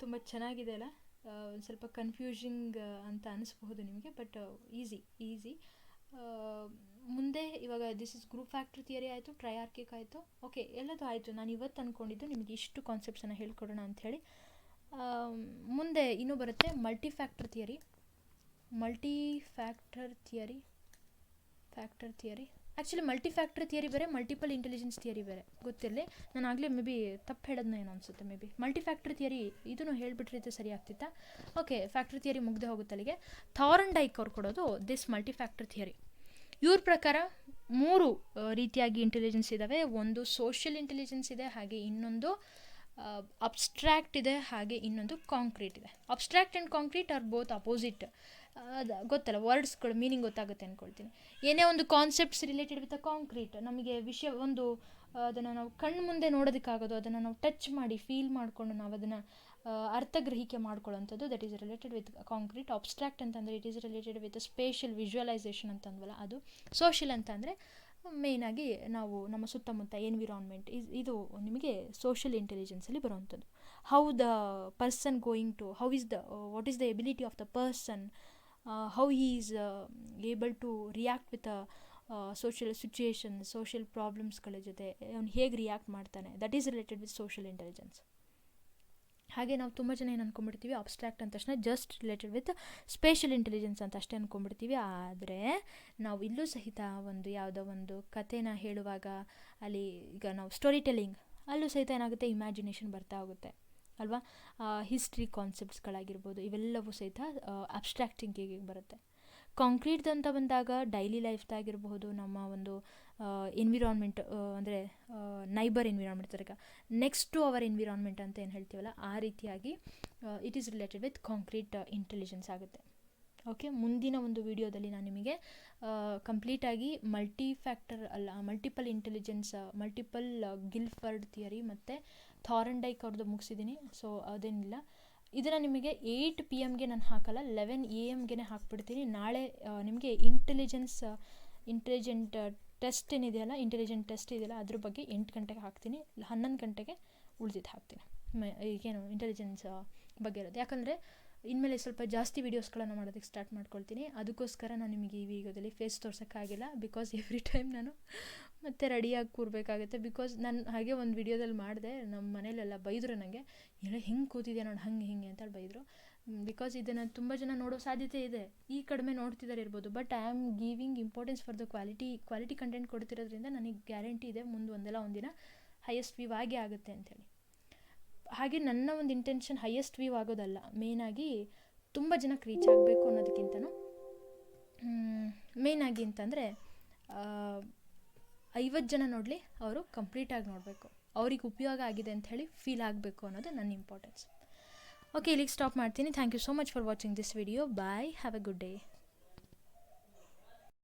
ತುಂಬ ಚೆನ್ನಾಗಿದೆ ಅಲ್ಲ? ಒಂದು ಸ್ವಲ್ಪ ಕನ್ಫ್ಯೂಷಿಂಗ್ ಅಂತ ಅನಿಸ್ಬಹುದು ನಿಮಗೆ, ಬಟ್ ಈಸಿ. ಮುಂದೆ ಇವಾಗ this is group factor theory ಆಯಿತು, ಟ್ರೈಆರ್ಕಿಕ್ ಆಯಿತು, ಓಕೆ, ಎಲ್ಲದೂ ಆಯಿತು. ನಾನು ಇವತ್ತು ಅಂದ್ಕೊಂಡಿದ್ದು ನಿಮಗೆ ಇಷ್ಟು ಕಾನ್ಸೆಪ್ಟ್ಸನ್ನು ಹೇಳ್ಕೊಡೋಣ ಅಂಥೇಳಿ. ಮುಂದೆ ಇನ್ನೂ ಬರುತ್ತೆ ಮಲ್ಟಿಫ್ಯಾಕ್ಟರ್ ಥಿಯರಿ. ಆ್ಯಕ್ಚುಲಿ ಮಲ್ಟಿಫ್ಯಾಕ್ಟರ್ ಥಿಯರಿ ಬೇರೆ, ಮಲ್ಟಿಪಲ್ ಇಂಟೆಲಿಜೆನ್ಸ್ ಥಿಯರಿ ಬೇರೆ. ಗೊತ್ತಿರಲಿ, ನಾನು ಆಗಲೇ ಮೇ ಬಿ ತಪ್ಪು ಹೇಳೋದನ್ನ ಏನೋ ಅನಿಸುತ್ತೆ. ಮೇ ಬಿ ಮಲ್ಟಿಫ್ಯಾಕ್ಟರ್ ಥಿಯರಿ ಇದನ್ನು ಹೇಳಿಬಿಟ್ರಿದ್ರೆ ಸರಿ ಆಗ್ತಿತ್ತಾ? ಓಕೆ, ಫ್ಯಾಕ್ಟರ್ ಥಿಯರಿ ಮುಗ್ದೆ ಹೋಗುತ್ತೆ ಅಲ್ಲಿಗೆ. ಥಾರ್ನ್ಡೈಕ್ ಅವ್ರು ಕೊಡೋದು ದಿಸ್ ಮಲ್ಟಿಫ್ಯಾಕ್ಟರ್ ಥಿಯರಿ. ಇವ್ರ ಪ್ರಕಾರ 3 ರೀತಿಯಾಗಿ ಇಂಟೆಲಿಜೆನ್ಸ್ ಇದ್ದಾವೆ. ಒಂದು ಸೋಷಿಯಲ್ ಇಂಟೆಲಿಜೆನ್ಸ್ ಇದೆ, ಹಾಗೆ ಇನ್ನೊಂದು ಅಬ್ಸ್ಟ್ರಾಕ್ಟ್ ಇದೆ, ಹಾಗೆ ಇನ್ನೊಂದು ಕಾಂಕ್ರೀಟ್ ಇದೆ. Abstract and concrete are both opposite. ಗೊತ್ತಲ್ಲ, ವರ್ಡ್ಸ್ಗಳು ಮೀನಿಂಗ್ ಗೊತ್ತಾಗುತ್ತೆ ಅಂದ್ಕೊಳ್ತೀನಿ. ಏನೇ ಒಂದು concepts related with a concrete, ನಮಗೆ ವಿಷಯ ಒಂದು ಅದನ್ನು ನಾವು ಕಣ್ಣು ಮುಂದೆ ನೋಡೋದಕ್ಕಾಗೋದು, ಅದನ್ನು ನಾವು ಟಚ್ ಮಾಡಿ ಫೀಲ್ ಮಾಡಿಕೊಂಡು ನಾವು ಅದನ್ನು ಅರ್ಥಗ್ರಹಿಕೆ ಮಾಡ್ಕೊಳ್ಳೋಂಥದ್ದು, that is related with concrete. Abstract ಅಂತಂದರೆ it is related with spatial visualisation ಅಂತಂದ್ವಲ್ಲ ಅದು. ಸೋಷಿಯಲ್ ಅಂತಂದರೆ ಮೇಯ್ನಾಗಿ ನಾವು ನಮ್ಮ ಸುತ್ತಮುತ್ತ ಎನ್ವಿರಾನ್ಮೆಂಟ್, ಇದು ನಿಮಗೆ ಸೋಷಿಯಲ್ ಇಂಟೆಲಿಜೆನ್ಸಲ್ಲಿ ಬರುವಂಥದ್ದು. How the person going to, what is the ability of the person, how he is able to react with social situation, social ಪ್ರಾಬ್ಲಮ್ಸ್ಗಳ ಜೊತೆ ಅವನು ಹೇಗೆ ರಿಯಾಕ್ಟ್ ಮಾಡ್ತಾನೆ, that is related with social intelligence. ಹಾಗೆ ನಾವು ತುಂಬ ಜನ ಏನು ಅಂದ್ಕೊಂಡ್ಬಿಡ್ತೀವಿ, ಅಬ್ಸ್ಟ್ರಾಕ್ಟ್ ಅಂದ ತಕ್ಷಣ just related with spatial intelligence ಅಂತ ಅಷ್ಟೇ ಅಂದ್ಕೊಂಡ್ಬಿಡ್ತೀವಿ. ಆದರೆ ನಾವು ಇಲ್ಲೂ ಸಹಿತ ಒಂದು ಯಾವುದೋ ಒಂದು ಕಥೆನ ಹೇಳುವಾಗ ಅಲ್ಲಿ ಈಗ ನಾವು ಸ್ಟೋರಿ ಟೆಲ್ಲಿಂಗ್, ಅಲ್ಲೂ ಸಹಿತ ಏನಾಗುತ್ತೆ, ಇಮ್ಯಾಜಿನೇಷನ್ ಬರ್ತಾ ಹೋಗುತ್ತೆ ಅಲ್ವಾ. ಹಿಸ್ಟ್ರಿ ಕಾನ್ಸೆಪ್ಟ್ಸ್ಗಳಾಗಿರ್ಬೋದು, ಇವೆಲ್ಲವೂ ಸಹಿತ ಅಬ್ಸ್ಟ್ರಾಕ್ಟ್ ಥಿಂಕಿಂಗಿಗೆ ಬರುತ್ತೆ. ಕಾಂಕ್ರೀಟ್ ಅಂತ ಬಂದಾಗ ಡೈಲಿ ಲೈಫ್ದಾಗಿರ್ಬೋದು, ನಮ್ಮ ಒಂದು ಎನ್ವಿರಾನ್ಮೆಂಟ್ ಅಂದರೆ ನೈಬರ್ ಎನ್ವಿರಾನ್ಮೆಂಟ್, ಈಗ ನೆಕ್ಸ್ಟ್ ಟು ಅವರ್ ಎನ್ವಿರಾನ್ಮೆಂಟ್ ಅಂತ ಏನು ಹೇಳ್ತೀವಲ್ಲ, ಆ ರೀತಿಯಾಗಿ it is related with concrete intelligence ಆಗುತ್ತೆ. ಓಕೆ, ಮುಂದಿನ ಒಂದು ವಿಡಿಯೋದಲ್ಲಿ ನಾನು ನಿಮಗೆ ಕಂಪ್ಲೀಟಾಗಿ multiple intelligence, multiple Guilford theory ಮತ್ತು ಥಾರಂಡೈಕ್ ಅವ್ರದ್ದು ಮುಗಿಸಿದ್ದೀನಿ. ಸೊ ಅದೇನಿಲ್ಲ, ಇದನ್ನು ನಿಮಗೆ 8 PM ನಾನು ಹಾಕಲ್ಲ, 11 AM ಹಾಕ್ಬಿಡ್ತೀನಿ. ನಾಳೆ ನಿಮಗೆ ಇಂಟೆಲಿಜೆಂಟ್ ಟೆಸ್ಟ್ ಏನಿದೆಯಲ್ಲ, ಇಂಟೆಲಿಜೆಂಟ್ ಟೆಸ್ಟ್ ಇದೆಯಲ್ಲ ಅದ್ರ ಬಗ್ಗೆ 8 ಗಂಟೆಗೆ ಹಾಕ್ತೀನಿ, 11 ಗಂಟೆಗೆ ಉಳಿದಿದ್ದು ಹಾಕ್ತೀನಿ. ಈಗೇನು ಇಂಟೆಲಿಜೆನ್ಸ್ ಬಗ್ಗೆ ಇರೋದು, ಯಾಕಂದರೆ ಇನ್ಮೇಲೆ ಸ್ವಲ್ಪ ಜಾಸ್ತಿ ವೀಡಿಯೋಸ್ಗಳನ್ನು ಮಾಡೋದಕ್ಕೆ ಸ್ಟಾರ್ಟ್ ಮಾಡ್ಕೊಳ್ತೀನಿ. ಅದಕ್ಕೋಸ್ಕರ ನಾನು ನಿಮಗೆ ಈ ವಿಡಿಯೋದಲ್ಲಿ ಫೇಸ್ ತೋರ್ಸೋಕ್ಕಾಗಿಲ್ಲ, ಬಿಕಾಸ್ ಎವ್ರಿ ಟೈಮ್ ನಾನು ಮತ್ತೆ ರೆಡಿಯಾಗಿ ಕೂರಬೇಕಾಗುತ್ತೆ. ಬಿಕಾಸ್ ನಾನು ಹಾಗೆ ಒಂದು ವಿಡಿಯೋದಲ್ಲಿ ಮಾಡಿದೆ, ನಮ್ಮ ಮನೇಲೆಲ್ಲ ಬೈದರು ನನಗೆ, ಎಲ್ಲ ಹೆಂಗೆ ಕೂತಿದ್ಯಾ ನೋಡಿ ಹಂಗೆ ಹಿಂಗೆ ಅಂತ ಬೈದರು. ಬಿಕಾಸ್ ಇದನ್ನು ತುಂಬ ಜನ ನೋಡೋ ಸಾಧ್ಯತೆ ಇದೆ, ಈ ಕಡಿಮೆ ನೋಡ್ತಿದ್ದಾರೆ ಇರ್ಬೋದು, but I am giving importance for the quality content ಕೊಡ್ತಿರೋದ್ರಿಂದ ನನಗೆ ಗ್ಯಾರಂಟಿ ಇದೆ ಮುಂದೆ ಒಂದಿನ ಹೈಯೆಸ್ಟ್ ವ್ಯೂ ಆಗೇ ಆಗುತ್ತೆ ಅಂಥೇಳಿ. ಹಾಗೆ ನನ್ನ ಒಂದು ಇಂಟೆನ್ಷನ್ ಹೈಯೆಸ್ಟ್ ವ್ಯೂ ಆಗೋದಲ್ಲ, ಮೇಯ್ನಾಗಿ ತುಂಬ ಜನಕ್ಕೆ ರೀಚ್ ಆಗಬೇಕು ಅನ್ನೋದಕ್ಕಿಂತನೂ ಮೇಯ್ನಾಗಿ ಅಂತಂದರೆ 50 ಜನ ನೋಡಲಿ, ಅವರು ಕಂಪ್ಲೀಟಾಗಿ ನೋಡಬೇಕು, ಅವ್ರಿಗೆ ಉಪಯೋಗ ಆಗಿದೆ ಅಂತ ಹೇಳಿ ಫೀಲ್ ಆಗಬೇಕು ಅನ್ನೋದು ನನ್ನ ಇಂಪಾರ್ಟೆನ್ಸ್. ಓಕೆ, ಇಲ್ಲಿಗೆ ಸ್ಟಾಪ್ ಮಾಡ್ತೀನಿ. Thank you so much for watching this video. Bye, have a good day.